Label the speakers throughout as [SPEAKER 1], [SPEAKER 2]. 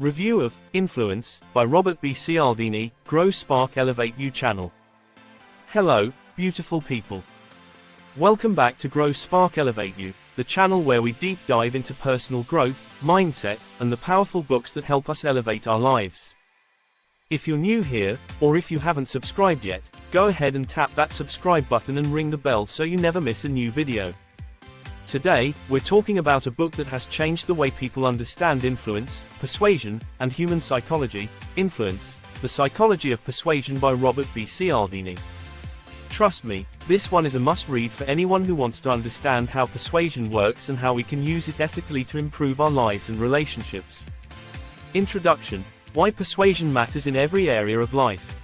[SPEAKER 1] Review of Influence by Robert Cialdini, GrowSpark Elevate You channel. Hello, beautiful people. Welcome back to GrowSpark Elevate You, the channel where we deep dive into personal growth, mindset, and the powerful books that help us elevate our lives. If you're new here, or if you haven't subscribed yet, go ahead and tap that subscribe button and ring the bell so you never miss a new video. Today, we're talking about a book that has changed the way people understand influence, persuasion, and human psychology. Influence, The Psychology of Persuasion by Robert Cialdini. Trust me, this one is a must-read for anyone who wants to understand how persuasion works and how we can use it ethically to improve our lives and relationships. Introduction: Why persuasion matters in every area of life.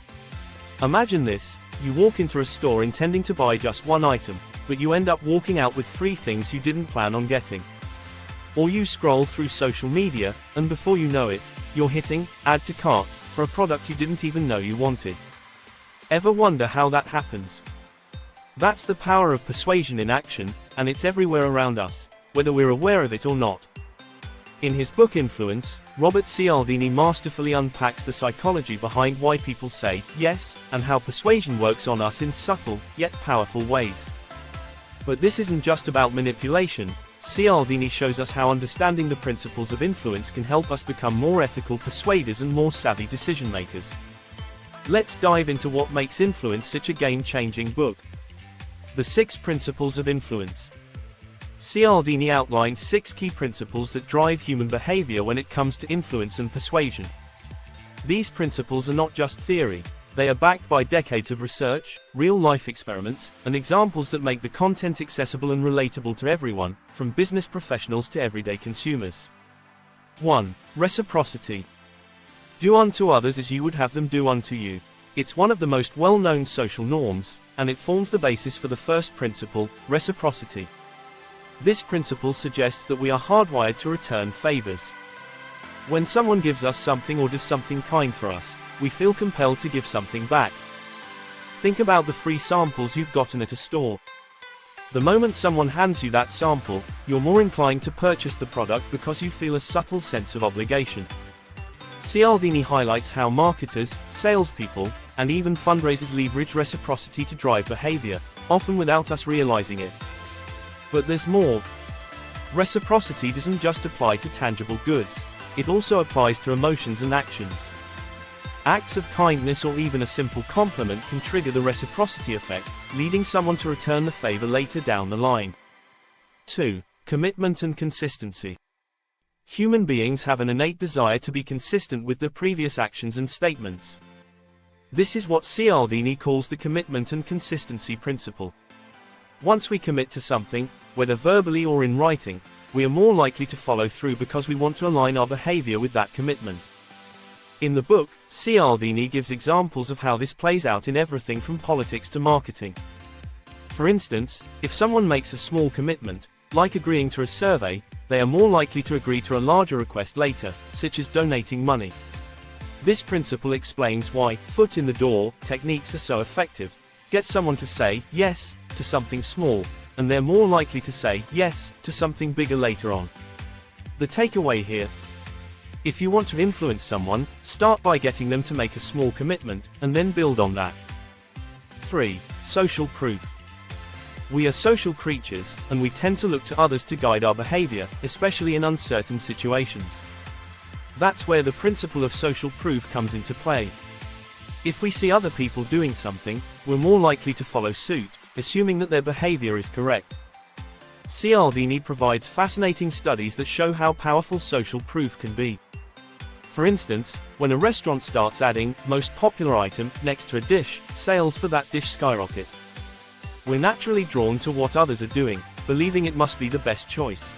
[SPEAKER 1] Imagine this: you walk into a store intending to buy just one item, but you end up walking out with 3 things you didn't plan on getting. Or you scroll through social media, and before you know it, you're hitting add to cart for a product you didn't even know you wanted. Ever wonder how that happens? That's the power of persuasion in action, and it's everywhere around us, whether we're aware of it or not. In his book Influence, Robert Cialdini masterfully unpacks the psychology behind why people say yes, and how persuasion works on us in subtle, yet powerful ways. But this isn't just about manipulation. Cialdini shows us how understanding the principles of influence can help us become more ethical persuaders and more savvy decision makers. Let's dive into what makes Influence such a game-changing book. The 6 Principles of Influence. Cialdini outlines 6 key principles that drive human behavior when it comes to influence and persuasion. These principles are not just theory. They are backed by decades of research, real-life experiments, and examples that make the content accessible and relatable to everyone, from business professionals to everyday consumers. 1. Reciprocity. Do unto others as you would have them do unto you. It's one of the most well-known social norms, and it forms the basis for the first principle, reciprocity. This principle suggests that we are hardwired to return favors. When someone gives us something or does something kind for us, we feel compelled to give something back. Think about the free samples you've gotten at a store. The moment someone hands you that sample, you're more inclined to purchase the product because you feel a subtle sense of obligation. Cialdini highlights how marketers, salespeople, and even fundraisers leverage reciprocity to drive behavior, often without us realizing it. But there's more. Reciprocity doesn't just apply to tangible goods. It also applies to emotions and actions. Acts of kindness or even a simple compliment can trigger the reciprocity effect, leading someone to return the favor later down the line. 2. Commitment and consistency. Human beings have an innate desire to be consistent with their previous actions and statements. This is what Cialdini calls the commitment and consistency principle. Once we commit to something, whether verbally or in writing, we are more likely to follow through because we want to align our behavior with that commitment. In the book, Cialdini gives examples of how this plays out in everything from politics to marketing. For instance, if someone makes a small commitment, like agreeing to a survey, they are more likely to agree to a larger request later, such as donating money. This principle explains why foot in the door techniques are so effective. Get someone to say yes to something small, and they're more likely to say yes to something bigger later on. The takeaway here: if you want to influence someone, start by getting them to make a small commitment, and then build on that. 3. Social proof. We are social creatures, and we tend to look to others to guide our behavior, especially in uncertain situations. That's where the principle of social proof comes into play. If we see other people doing something, we're more likely to follow suit, assuming that their behavior is correct. Cialdini provides fascinating studies that show how powerful social proof can be. For instance, when a restaurant starts adding most popular item next to a dish, sales for that dish skyrocket. We're naturally drawn to what others are doing, believing it must be the best choice.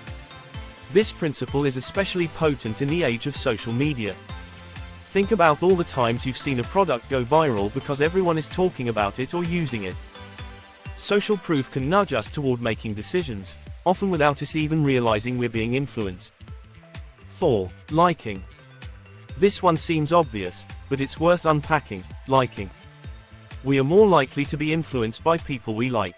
[SPEAKER 1] This principle is especially potent in the age of social media. Think about all the times you've seen a product go viral because everyone is talking about it or using it. Social proof can nudge us toward making decisions, often without us even realizing we're being influenced. 4. Liking. This one seems obvious, but it's worth unpacking. Liking. We are more likely to be influenced by people we like.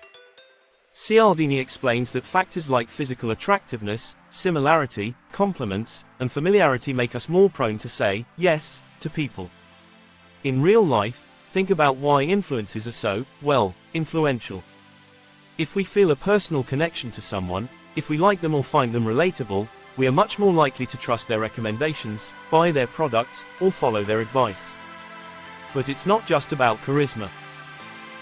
[SPEAKER 1] Cialdini explains that factors like physical attractiveness, similarity, compliments, and familiarity make us more prone to say yes to people. In real life, think about why influences are so, well, influential. If we feel a personal connection to someone, if we like them or find them relatable, we are much more likely to trust their recommendations, buy their products, or follow their advice. But it's not just about charisma.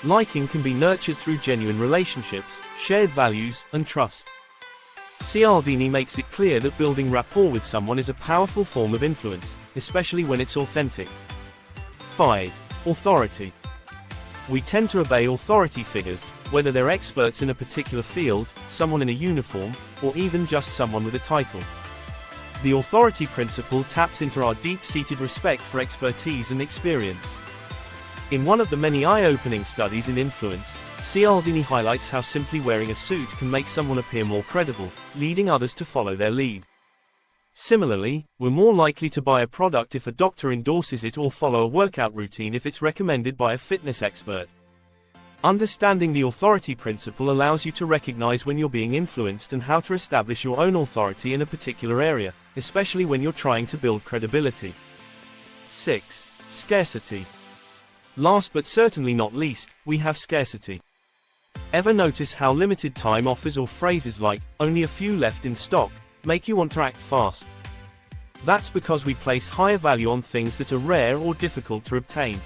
[SPEAKER 1] Liking can be nurtured through genuine relationships, shared values, and trust. Cialdini makes it clear that building rapport with someone is a powerful form of influence, especially when it's authentic. 5. Authority. We tend to obey authority figures, whether they're experts in a particular field, someone in a uniform, or even just someone with a title. The authority principle taps into our deep-seated respect for expertise and experience. In one of the many eye-opening studies in influence, Cialdini highlights how simply wearing a suit can make someone appear more credible, leading others to follow their lead. Similarly, we're more likely to buy a product if a doctor endorses it or follow a workout routine if it's recommended by a fitness expert. Understanding the authority principle allows you to recognize when you're being influenced and how to establish your own authority in a particular area, especially when you're trying to build credibility. 6. Scarcity. Last but certainly not least, we have scarcity. Ever notice how limited time offers or phrases like, "only a few left in stock," make you want to act fast? That's because we place higher value on things that are rare or difficult to obtain.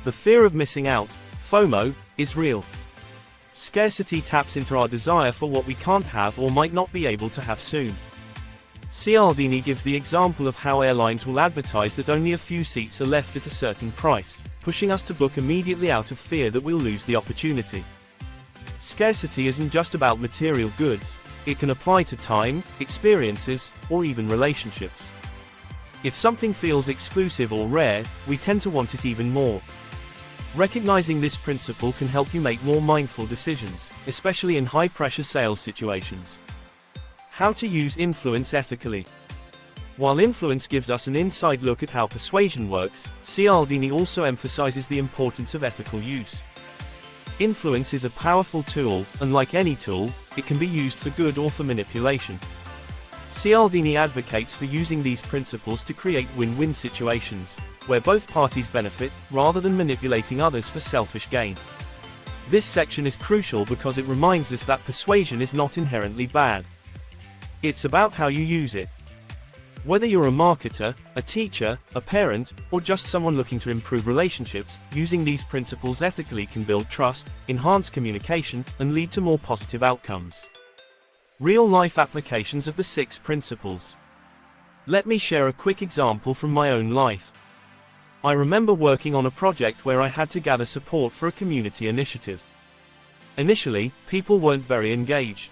[SPEAKER 1] The fear of missing out, FOMO, is real. Scarcity taps into our desire for what we can't have or might not be able to have soon. Cialdini gives the example of how airlines will advertise that only a few seats are left at a certain price, pushing us to book immediately out of fear that we'll lose the opportunity. Scarcity isn't just about material goods, it can apply to time, experiences, or even relationships. If something feels exclusive or rare, we tend to want it even more. Recognizing this principle can help you make more mindful decisions, especially in high-pressure sales situations. How to use influence ethically. While influence gives us an inside look at how persuasion works, Cialdini also emphasizes the importance of ethical use. Influence is a powerful tool, and like any tool, it can be used for good or for manipulation. Cialdini advocates for using these principles to create win-win situations, where both parties benefit, rather than manipulating others for selfish gain. This section is crucial because it reminds us that persuasion is not inherently bad. It's about how you use it. Whether you're a marketer, a teacher, a parent, or just someone looking to improve relationships, using these principles ethically can build trust, enhance communication, and lead to more positive outcomes. Real-life applications of the 6 principles. Let me share a quick example from my own life. I remember working on a project where I had to gather support for a community initiative. Initially, people weren't very engaged.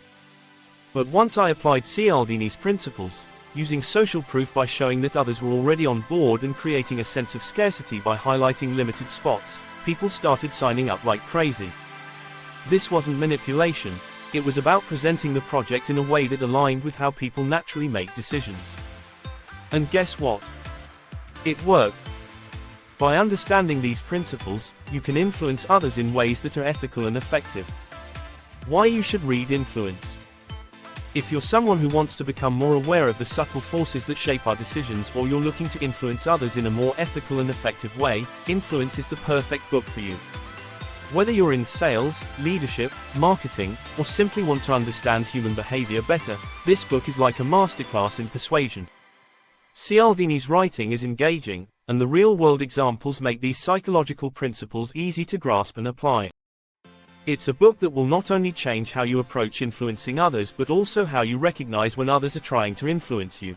[SPEAKER 1] But once I applied Cialdini's principles, using social proof by showing that others were already on board and creating a sense of scarcity by highlighting limited spots, people started signing up like crazy. This wasn't manipulation, it was about presenting the project in a way that aligned with how people naturally make decisions. And guess what? It worked. By understanding these principles, you can influence others in ways that are ethical and effective. Why you should read Influence. If you're someone who wants to become more aware of the subtle forces that shape our decisions, or you're looking to influence others in a more ethical and effective way, Influence is the perfect book for you. Whether you're in sales, leadership, marketing, or simply want to understand human behavior better, this book is like a masterclass in persuasion. Cialdini's writing is engaging, and the real-world examples make these psychological principles easy to grasp and apply. It's a book that will not only change how you approach influencing others but also how you recognize when others are trying to influence you.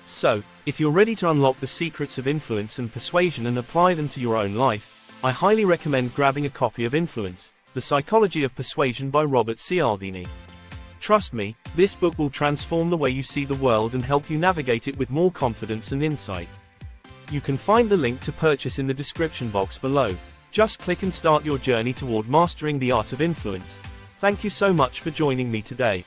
[SPEAKER 1] So, if you're ready to unlock the secrets of influence and persuasion and apply them to your own life, I highly recommend grabbing a copy of Influence, The Psychology of Persuasion by Robert Cialdini. Trust me, this book will transform the way you see the world and help you navigate it with more confidence and insight. You can find the link to purchase in the description box below. Just click and start your journey toward mastering the art of influence. Thank you so much for joining me today.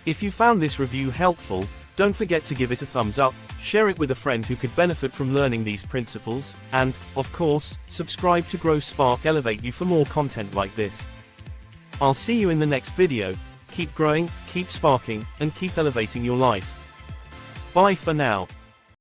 [SPEAKER 1] If you found this review helpful, don't forget to give it a thumbs up, share it with a friend who could benefit from learning these principles, and, of course, subscribe to GrowSpark Elevate You for more content like this. I'll see you in the next video. Keep growing, keep sparking, and keep elevating your life. Bye for now.